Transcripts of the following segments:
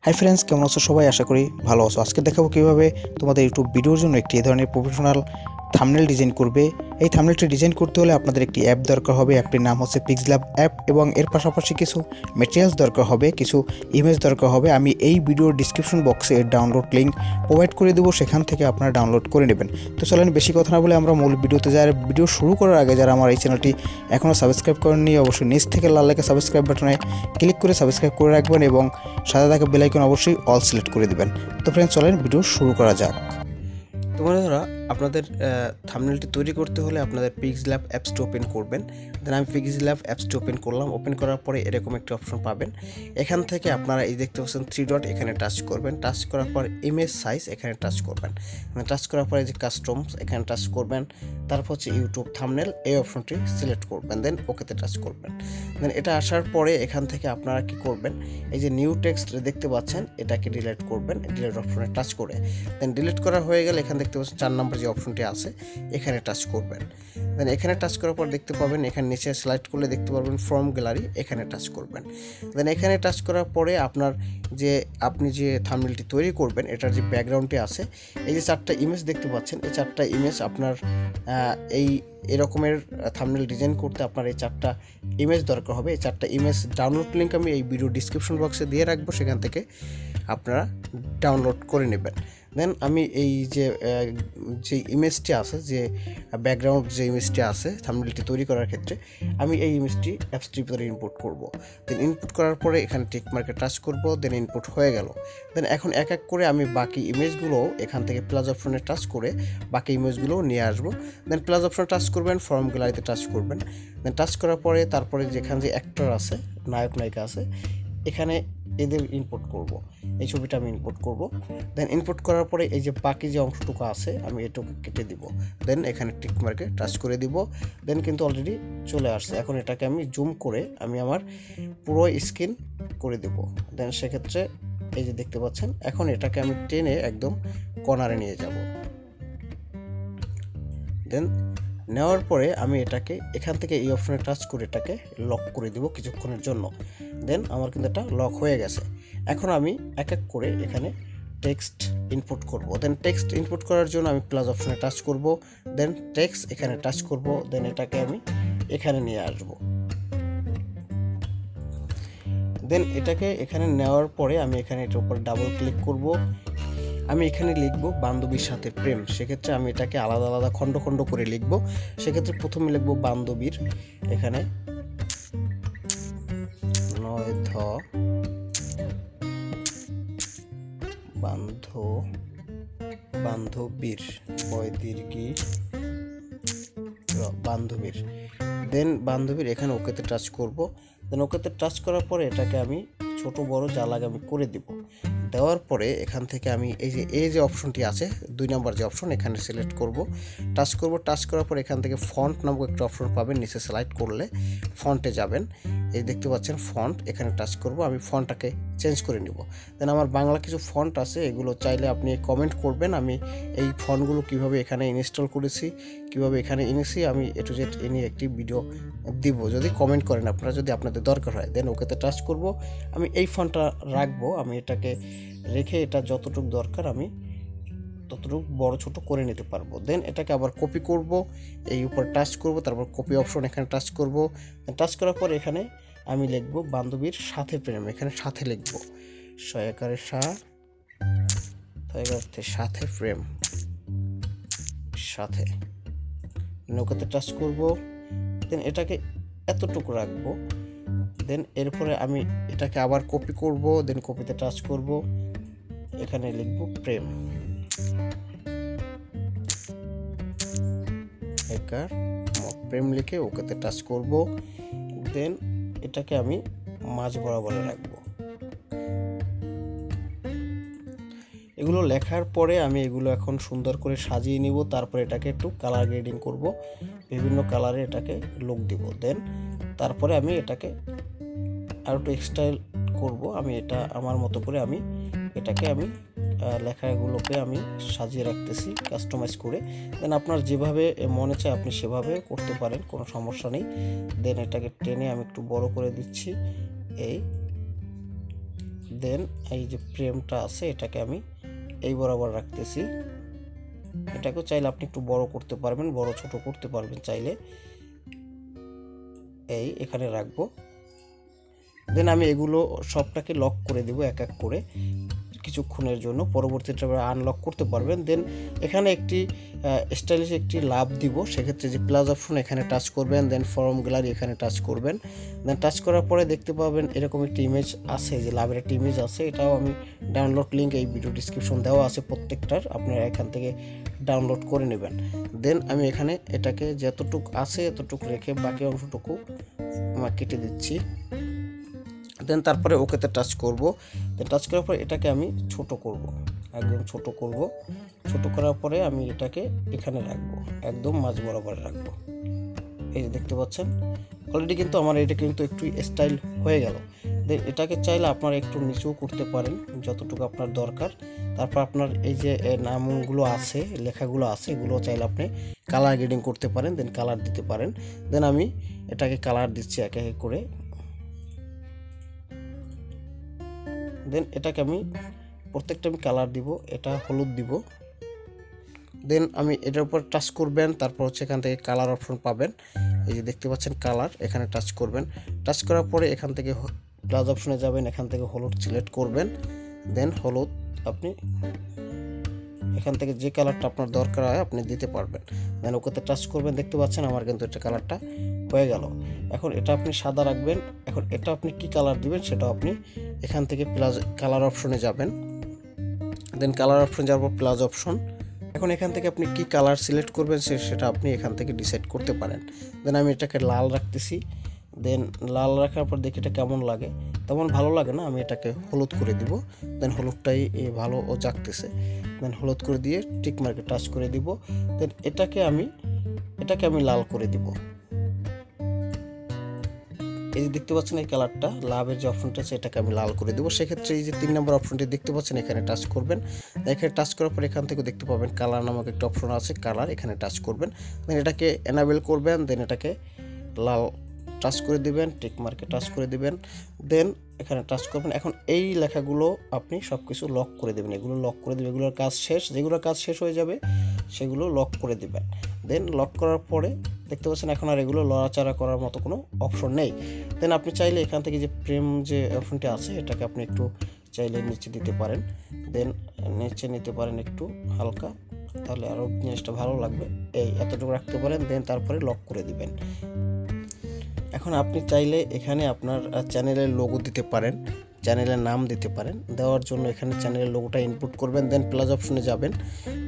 Hi friends, কেমন আছো সবাই? আশা করি ভালো আছো। আজকে দেখাবো কীভাবে তোমাদের ইউটিউব ভিডিওর জন্য একটি এই ধরনের প্রফেশনাল থাম্বনেল ডিজাইন করবে। এই থাম্বনেলটি ডিজাইন করতে হলে আপনাদের একটি অ্যাপ দরকার হবে। অ্যাপটির নাম হচ্ছে pixellab অ্যাপ এবং এর পাশাপাশি কিছু ম্যাটেরিয়ালস দরকার হবে, কিছু ইমেজ দরকার হবে। আমি এই ভিডিওর ডিসক্রিপশন বক্সে এর ডাউনলোড লিঙ্ক প্রোভাইড করে দেবো, সেখান থেকে আপনারা ডাউনলোড করে নেবেন। তো চলেন বেশি কথা না বলে আমরা মূল ভিডিওতে যাই। ভিডিও শুরু করার আগে যারা আমার এই চ্যানেলটি এখনও সাবস্ক্রাইব করেননি, অবশ্যই নিচ থেকে লাল লেখা সাবস্ক্রাইব বাটনে ক্লিক করে সাবস্ক্রাইব করে রাখবেন এবং সাথে থাকা বেল আইকন অবশ্যই অল সিলেক্ট করে দিবেন। তো ফ্রেন্ডস, চলেন ভিডিও শুরু করা যাক। তো বন্ধুরা, আপনাদের থাম্বনেলটি তৈরি করতে হলে আপনাদের pixellab অ্যাপসটি ওপেন করবেন। দেন আমি pixellab অ্যাপসটি ওপেন করলাম। ওপেন করার পরে এরকম একটি অপশন পাবেন। এখান থেকে আপনারা এই দেখতে পাচ্ছেন 3 ডট, এখানে টাচ করবেন। টাচ করার পর ইমেজ সাইজ এখানে টাচ করবেন। টাচ করার পরে যে কাস্টমস এখানে টাচ করবেন। তারপর হচ্ছে ইউটিউব থাম্বনেল এই অপশনটি সিলেক্ট করবেন। দেন ওকেতে টাচ করবেন। দেন এটা আসার পরে এখান থেকে আপনারা কি করবেন, এই যে নিউ টেক্সট দেখতে পাচ্ছেন এটাকে ডিলিট করবেন, ডিলিট অপশনে টাচ করে। দেন ডিলিট করা হয়ে গেলে এখানে দেখতে পাচ্ছেন 4 নম্বর যে অপশনটি আছে এখানে টাচ করবেন। দেন এখানে টাচ করার পর দেখতে পাবেন এখানে নিচে সিলেক্ট করলে দেখতে পারবেন ফ্রম গ্যালারি, এখানে টাচ করবেন। দেন এখানে টাচ করার পরে আপনি যে থাম্বনেলটি তৈরি করবেন এটার যে ব্যাকগ্রাউন্ডটি আছে, এই যে 4টা ইমেজ দেখতে পাচ্ছেন, এই 4টা ইমেজ আপনার এরকমের থাম্বনেল ডিজাইন করতে আপনার এই 4টা ইমেজ দরকার হবে। এই 4টা ইমেজ ডাউনলোড লিঙ্ক আমি এই ভিডিও ডিসক্রিপশন বক্সে দিয়ে রাখবো, সেখান থেকে আপনারা ডাউনলোড করে নেবেন। দেন আমি এই যে ইমেজটি আছে, যে ব্যাকগ্রাউন্ড যে ইমেজটি আছে থাম্বনেলটি তৈরি করার ক্ষেত্রে, আমি এই ইমেজটি অ্যাপসটির ভিতরে ইনপুট করব। দেন ইনপুট করার পরে এখানে টিক মার্কে টাচ করব। দেন ইনপুট হয়ে গেল। দেন এখন এক এক করে আমি বাকি ইমেজগুলো এখান থেকে প্লাস অপশনে টাচ করে বাকি ইমেজগুলো নিয়ে আসবো। দেন প্লাস অপশনে টাচ করবেন, ফর্ম গ্যালারিতে টাচ করবেন। দেন টাচ করার পরে তারপরে যেখানে যে অ্যাক্টর আছে, নায়ক নায়িকা আছে, এখানে এদের ইনপুট করব। এই ছবিটা আমি ইনপুট করব। দেন ইনপুট করার পরে এই যে বাকি যে অংশটুকু আছে আমি এটুকু কেটে দিব। দেন এখানে টিক মার্কে টাচ করে দিব। দেন কিন্তু অলরেডি চলে আসছে। এখন এটাকে আমি জুম করে আমি আমার পুরো স্ক্রিন করে দেব। দেন সেক্ষেত্রে এই যে দেখতে পাচ্ছেন, এখন এটাকে আমি টেনে একদম কর্নারে নিয়ে যাব। দেন নেওয়ার পরে আমি এটাকে এখান থেকে এই অপশনে টাচ করে এটাকে লক করে দিব কিছুক্ষণের জন্য। দেন আমার কিন্তু এটা লক হয়ে গেছে। এখন আমি এক এক করে এখানে টেক্সট ইনপুট করব। দেন টেক্সট ইনপুট করার জন্য আমি প্লাস অপশনে টাচ করব। দেন টেক্সট এখানে টাচ করব। দেন এটাকে আমি এখানে নিয়ে আসব। দেন এটাকে এখানে নেওয়ার পরে আমি এখানে এটার উপর ডাবল ক্লিক করব। আমি এখানে লিখব বান্ধবীর সাথে প্রেম। সেক্ষেত্রে আমি এটাকে আলাদা আলাদা খণ্ড খণ্ড করে লিখব। সেক্ষেত্রে প্রথমে লিখব বান্ধবীর, এখানে বান্ধবীর বান্ধবীর। দেন বান্ধবীর এখানে ওকেতে টাচ করব। দেন ওকেতে টাচ করার পরে এটাকে আমি ছোট বড় যা লাগে আমি করে দিব। দেওয়ার পরে এখান থেকে আমি এই যে অপশনটি আছে 2 নম্বর যে অপশন, এখানে সিলেক্ট করব, টাচ করব। টাচ করার পর এখান থেকে ফন্ট নামক একটা অপশন পাবেন, নিচে সিলেক্ট করলে ফন্টে যাবেন। এই দেখতে পাচ্ছেন ফন্ট, এখানে টাচ করব। আমি ফন্টটাকে চেঞ্জ করে নিব। দেন আমার বাংলা কিছু ফন্ট আছে, এগুলো চাইলে আপনি কমেন্ট করবেন। আমি এই ফন্টগুলো কিভাবে এখানে ইনস্টল করেছি, কিভাবে এখানে এনেছি, আমি এ টু জেড এ নিয়ে একটি ভিডিও দিব, যদি কমেন্ট করেন আপনারা, যদি আপনাদের দরকার হয়। দেন ওকেতে টাচ করব। আমি এই ফন্টটা রাখবো, আমি এটাকে রেখে এটা যতটুকু দরকার আমি ততটুকু বড় ছোট করে নিতে পারবো। দেন এটাকে আবার কপি করব, এই উপর টাচ করব, তারপর কপি অপশন এখানে টাচ করব। টাচ করার পর এখানে আমি লিখব বান্ধবীর সাথে প্রেম, এখানে সাথে লিখব, সয়াকারের সাথে প্রেম সাথে। নৌকাতে টাচ করব। দেন এটাকে এতটুকু রাখবো। দেন এরপরে আমি এটাকে আবার কপি করব। দেন কপিতে টাচ করব, এখানে লিখব প্রেম, প্রেম লিখে ওকেতে টাচ করব। দেন এটাকে আমি মাঝ বরাবরে রাখবো। এগুলো লেখার পরে আমি এগুলো এখন সুন্দর করে সাজিয়ে নিব। তারপরে এটাকে একটু কালার গ্রেডিং করব, বিভিন্ন কালারে এটাকে লুক দিব। দেন তারপরে আমি এটাকে আর একটু এক্সটাইল করব। আমি এটা আমার মতো করে এটাকে লেখাগুলোকে আমি সাজিয়ে রাখতেছি কাস্টমাইজ করে। দেন আপনার যেভাবে মনে চায় আপনি সেভাবে করতে পারেন, কোনো সমস্যা নেই। দেন এটাকে টেনে আমি একটু বড় করে দিচ্ছি, এই দেন এই যে ফ্রেমটা আছে এটাকে আমি এই বরাবর রাখতেছি। এটাকেও চাইলে আপনি একটু বড় করতে পারবেন, বড় ছোট করতে পারবেন চাইলে। এই এখানে রাখবো। দেন আমি এগুলো সবটাকে লক করে দেব এক এক করে কিছুক্ষণের জন্য, পরবর্তীতে আনলক করতে পারবেন। দেন এখানে একটি স্টাইলিশ একটি লাভ দিব, সেক্ষেত্রে যে প্লাস অপশন এখানে টাচ করবেন, দেন ফর্ম গ্যালারি এখানে টাচ করবেন। দেন টাচ করার পরে দেখতে পাবেন এরকম একটি ইমেজ আছে, যে লাভের একটি ইমেজ আছে। এটাও আমি ডাউনলোড লিঙ্ক এই ভিডিও ডিসক্রিপশন দেওয়া আছে প্রত্যেকটার, আপনারা এখান থেকে ডাউনলোড করে নেবেন। দেন আমি এখানে এটাকে যতটুক আছে এতটুকু রেখে বাকি অংশটুকু কেটে দিচ্ছি। দেন তারপরে ওকেতে টাচ করব। দেন টাচ করার পরে এটাকে আমি ছোট করব, একদম ছোট করব। ছোট করার পরে আমি এটাকে এখানে রাখবো, একদম মাঝ বরাবর রাখবো। এই যে দেখতে পাচ্ছেন অলরেডি কিন্তু আমার এটা কিন্তু একটু স্টাইল হয়ে গেল। দেন এটাকে চাইলে আপনারা একটু নিচেও করতে পারেন যতটুকু আপনার দরকার। তারপর আপনার এই যে নামগুলো আছে, লেখাগুলো আছে, এগুলো চাইলে আপনি কালার গ্রেডিং করতে পারেন, দেন কালার দিতে পারেন। দেন আমি এটাকে কালার দিচ্ছি এক এক করে। দেন এটাকে আমি প্রত্যেকটা আমি কালার দিব, এটা হলুদ দিব। দেন আমি এটার উপর টাচ করবেন, তারপর হচ্ছে এখান থেকে কালার অপশন পাবেন, এই যে দেখতে পাচ্ছেন কালার, এখানে টাচ করবেন। টাচ করার পরে এখান থেকে প্লাস অপশনে যাবেন, এখান থেকে হলুদ সিলেক্ট করবেন। দেন হলুদ আপনি এখান থেকে যে কালারটা আপনার দরকার হয় আপনি দিতে পারবেন। দেন ওকেতে টাচ করবেন, দেখতে পাচ্ছেন আমার কিন্তু এটা কালারটা হয়ে গেল। এখন এটা আপনি সাদা রাখবেন। এখন এটা আপনি কি কালার দিবেন সেটা আপনি এখান থেকে প্লাস কালার অপশনে যাবেন। দেন কালার অপশন যাওয়ার পর প্লাস অপশন। এখন এখান থেকে আপনি কি কালার সিলেক্ট করবেন সেটা আপনি এখান থেকে ডিসাইড করতে পারেন। দেন আমি এটাকে লাল রাখতেছি। দেন লাল রাখার পর দেখি এটা কেমন লাগে, তেমন ভালো লাগে না, আমি এটাকে হলুদ করে দিব। দেন হলুদটাই ভালো ও জাগতেছে। দেন হলুদ করে দিয়ে টিক মার্কে টাচ করে দিব। দেন এটাকে আমি লাল করে দিব। এই যে দেখতে পাচ্ছেন এই কালারটা, লাভের যে অপশনটা আছে এটাকে আমি লাল করে দেবো। সেক্ষেত্রে এই যে 3 নম্বর অপশনটি দেখতে পাচ্ছেন এখানে টাচ করবেন। এখানে টাচ করার পর এখান থেকে দেখতে পাবেন কালার নামক একটা অপশন আছে, কালার, এখানে টাচ করবেন। দেন এটাকে এনাবেল করবেন। দেন এটাকে লাল টাচ করে দিবেন, টিক মার্কে টাচ করে দিবেন। দেন এখানে টাচ করবেন। এখন এই লেখাগুলো আপনি সব কিছু লক করে দেবেন, এগুলো লক করে দেবেন, এগুলোর কাজ শেষ, যেগুলোর কাজ শেষ হয়ে যাবে সেগুলো লক করে দিবেন। দেন লক করার পরে দেখতে পাচ্ছেন এখন আর এগুলো লড়াচাড়া করার মতো কোনো অপশন নেই। দেন আপনি চাইলে এখান থেকে যে ফ্রেম যে অপশনটি আছে এটাকে আপনি একটু চাইলে নিচে দিতে পারেন। দেন নিচে নিতে পারেন একটু হালকা, তাহলে আরও জিনিসটা ভালো লাগবে। এই এতটুকু রাখতে পারেন। দেন তারপরে লক করে দিবেন। এখন আপনি চাইলে এখানে আপনার চ্যানেলের লোগো দিতে পারেন, চ্যানেলের নাম দিতে পারেন। দেওয়ার জন্য এখানে চ্যানেলের লোগোটা ইনপুট করবেন। দেন প্লাস অপশনে যাবেন,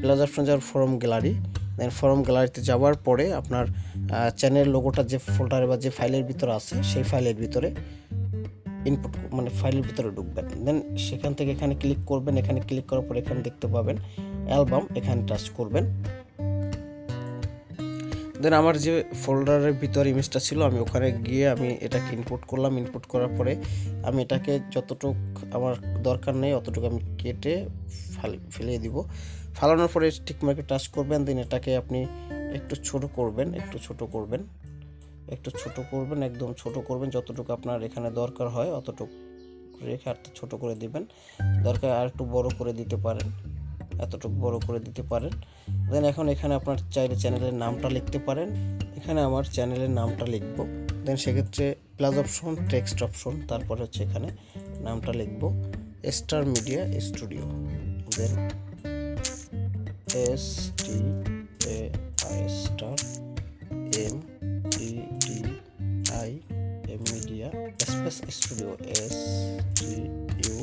প্লাস অপশনে যাওয়ার ফর্ম গ্যালারি। দেন ফর্ম গ্যালারিতে যাওয়ার পরে আপনার চ্যানেলের লোগোটা যে ফোল্ডারে বা যে ফাইলের ভিতরে আছে সেই ফাইলের ভিতরে ইনপুট মানে ফাইলের ভিতরে ঢুকবেন। দেন সেখান থেকে এখানে ক্লিক করবেন। এখানে ক্লিক করার পরে এখানে দেখতে পাবেন অ্যালবাম, এখানে টাচ করবেন। দেন আমার যে ফোল্ডারের ভিতর ইমেজটা ছিল আমি ওখানে গিয়ে আমি এটাকে ইনপুট করলাম। ইনপুট করার পরে আমি এটাকে যতটুকু আমার দরকার নেই অতটুকু আমি কেটে ফেলিয়ে দিব। ফালানোর পরে টিক মার্কে টাচ করবেন। দেন এটাকে আপনি একটু ছোট করবেন, একটু ছোট করবেন, একদম ছোট করবেন, যতটুকু আপনার এখানে দরকার হয় অতটুকু রেখে আর ছোট করে দিবেন। দরকার আর একটু বড় করে দিতে পারেন, এতটুকু বড় করে দিতে পারেন। দেন এখন এখানে আপনার চাইলে চ্যানেলের নামটা লিখতে পারেন। এখানে আমার চ্যানেলের নামটা লিখব। দেন সেক্ষেত্রে প্লাস অপশন, টেক্সট অপশন, তারপরে হচ্ছে এখানে নামটা লিখব স্টার মিডিয়া স্টুডিও। দেন STAR star MIDI media space studio STUDIO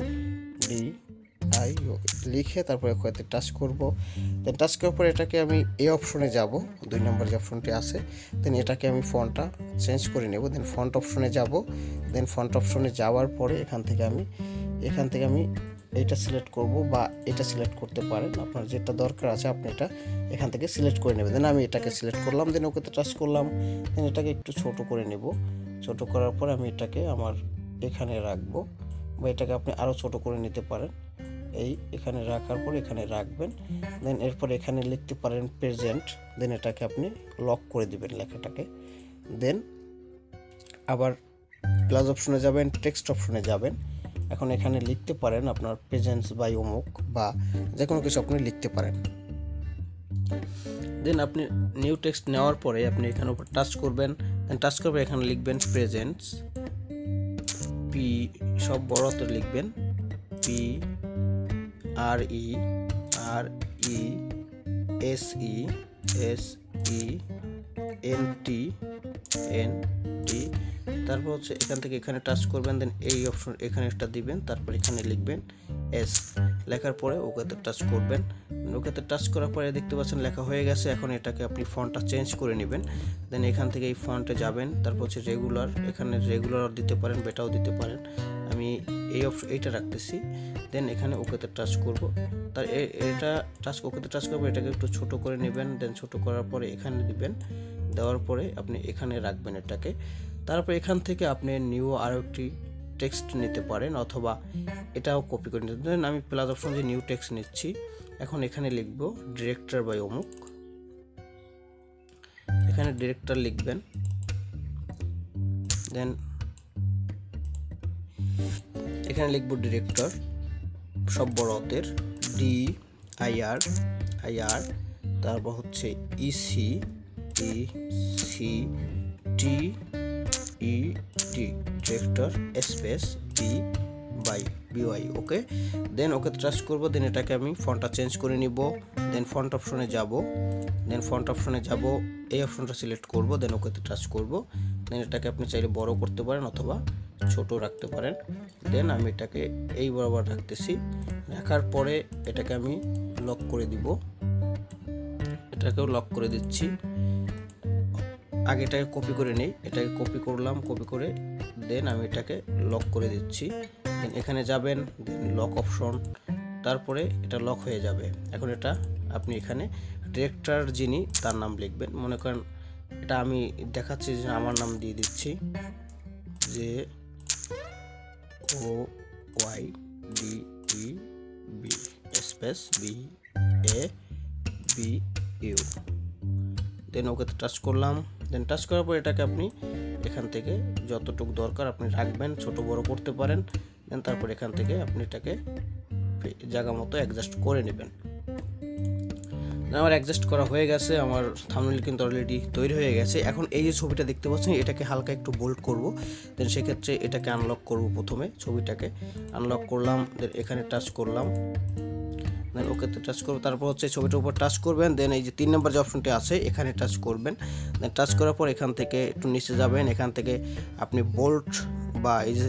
লিখে তারপরে ওখানে টাচ করব। দেন টাচ করার পর এটাকে আমি এই অপশনে যাব, 2 নম্বর যে অপশনটি আছে। দেন এটাকে আমি ফন্টটা চেঞ্জ করে নেব। দেন ফন্ট অপশনে যাব। দেন ফন্ট অপশনে যাওয়ার পরে এখান থেকে আমি এইটা সিলেক্ট করব বা এটা সিলেক্ট করতে পারেন, আপনার যেটা দরকার আছে আপনি এটা এখান থেকে সিলেক্ট করে নেবেন। দেন আমি এটাকে সিলেক্ট করলাম। দেন ওকেতে টাচ করলাম। দেন এটাকে একটু ছোট করে নেব। ছোট করার পরে আমি এটাকে আমার এখানে রাখবো, বা এটাকে আপনি আরও ছোট করে নিতে পারেন। এই এখানে রাখার পর এখানে রাখবেন। দেন এরপর এখানে লিখতে পারেন প্রেজেন্ট। দেন এটাকে আপনি লক করে দিবেন লেখাটাকে। দেন আবার প্লাস অপশনে যাবেন, টেক্সট অপশনে যাবেন। এখন এখানে লিখতে পারেন আপনার প্রেজেন্স বাই অমুক বা যে কোনো কিছু আপনি লিখতে পারেন। দেন আপনি নিউ টেক্সট নেওয়ার পরে আপনি এখানে উপর টাচ করবেন, দেন টাচ করবে এখানে লিখবেন প্রেজেন্স, পি সব বড় হাতে লিখবেন, P R E S E N T তারপর হচ্ছে এখান থেকে এখানে টাচ করবেন, দেন এই অপশন এখানে একটা দিবেন, তারপর এখানে লিখবেন এস, লেখার পরে ওকেতে টাচ করবেন। ওকেতে টাচ করার পরে দেখতে পাচ্ছেন লেখা হয়ে গেছে। এখন এটাকে আপনি ফন্টটা চেঞ্জ করে নেবেন, দেন এখান থেকে এই ফন্টে যাবেন, তারপর হচ্ছে রেগুলার, এখানে রেগুলার দিতে পারেন, বেটাও দিতে পারেন, আমি এই অপশন এইটা রাখতেছি। দেন এখানে ওকেতে টাচ করব, তার এটা ওকেতে টাচ করবো, এটাকে একটু ছোট করে নেবেন, দেন ছোট করার পরে এখানে দিবেন, দেওয়ার পরে আপনি এখানে রাখবেন এটাকে। তারপর এখান থেকে আপনি নিউ আরও একটি টেক্সট নিতে পারেন অথবা এটাও কপি করে নিতে পারেন। আমি প্লাস অপশন যে নিউ টেক্সট নিচ্ছি। এখন এখানে লিখব ডিরেক্টর বাই অমুক, এখানে ডিরেক্টর লিখবেন, দেন এখানে লিখব ডিরেক্টর সব বড় হাতের, DIR, তারপর হচ্ছে ECT director space BY, okay. Then okay touch করব, দেন এটাকে আমি ফন্টটা চেঞ্জ করে নিব, দেন ফন্ট অপশনে যাব, এই অপশনটা সিলেক্ট করব, দেন ওকেতে টাচ করব, দেন এটাকে আপনি চাইলে বড় করতে পারেন অথবা ছোট রাখতে পারেন। দেন আমি এটাকে এই বরাবর রাখতেছি, রাখার পরে এটাকে আমি লক করে দিব, এটাকেও লক করে দিচ্ছি। আগে এটাকে কপি করে নেই, এটাকে কপি করলাম, কপি করে দেন আমি এটাকে লক করে দিচ্ছি। দেন এখানে যাবেন, দেন লক অপশন, তারপরে এটা লক হয়ে যাবে। এখন এটা আপনি এখানে ডিরেক্টর যিনি তার নাম লিখবেন, মনে করেন এটা আমি দেখাচ্ছি যে আমার নাম দিয়ে দিচ্ছি, যে OYDEB স্পেস BABU, দেন ওকে টাচ করলাম। দেন টাচ করার পর এটাকে আপনি এখান থেকে যতটুকু দরকার আপনি রাখবেন, ছোট বড় করতে পারেন। দেন তারপর এখান থেকে আপনি এটাকে জায়গা মতো অ্যাডজাস্ট করে নেবেন। আমার অ্যাডজাস্ট করা হয়ে গেছে, আমার থাম্বনেল কিন্তু অলরেডি তৈরি হয়ে গেছে। এখন এই যে ছবিটা দেখতে পাচ্ছেন, এটাকে হালকা একটু বোল্ড করব, দেন সেক্ষেত্রে এটাকে আনলক করব। প্রথমে ছবিটাকে আনলক করলাম, দেন এখানে টাচ করলাম, দেন ওকেতে টাচ করব, তারপর হচ্ছে ছবিটার উপর টাচ করবেন, দেন এই যে 3 নম্বর যে অপশনটি আছে এখানে টাচ করবেন। দেন টাচ করার পর এখান থেকে একটু নিচে যাবেন, এখান থেকে আপনি বোল্ড বা এই যে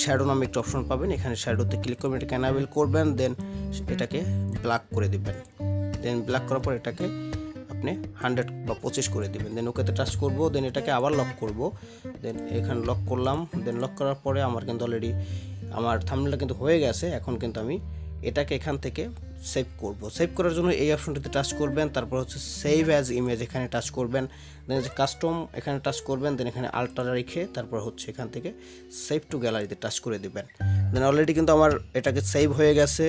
শ্যাডো নামে একটা অপশন পাবেন, এখানে শ্যাডোতে ক্লিক করবেন, এটাকে এনাবেল করবেন, দেন এটাকে ব্ল্যাক করে দিবেন। দেন ব্ল্যাক করার পর এটাকে আপনি 100 বা 25 করে দিবেন। দেন ওকেতে টাচ করব, দেন এটাকে আবার লক করব, দেন এখানে লক করলাম। দেন লক করার পরে আমার কিন্তু অলরেডি আমার থাম্বনেলটা কিন্তু হয়ে গেছে। এখন কিন্তু আমি এটাকে এখান থেকে সেভ করব। সেভ করার জন্য এই অপশনটিতে টাচ করবেন, তারপর হচ্ছে সেভ অ্যাজ ইমেজ এখানে টাচ করবেন, দেন যে কাস্টম এখানে টাচ করবেন, দেন এখানে আল্ট্রা রেখে তারপর হচ্ছে এখান থেকে সেভ টু গ্যালারিতে টাচ করে দিবেন। দেন অলরেডি কিন্তু আমার এটাকে সেভ হয়ে গেছে।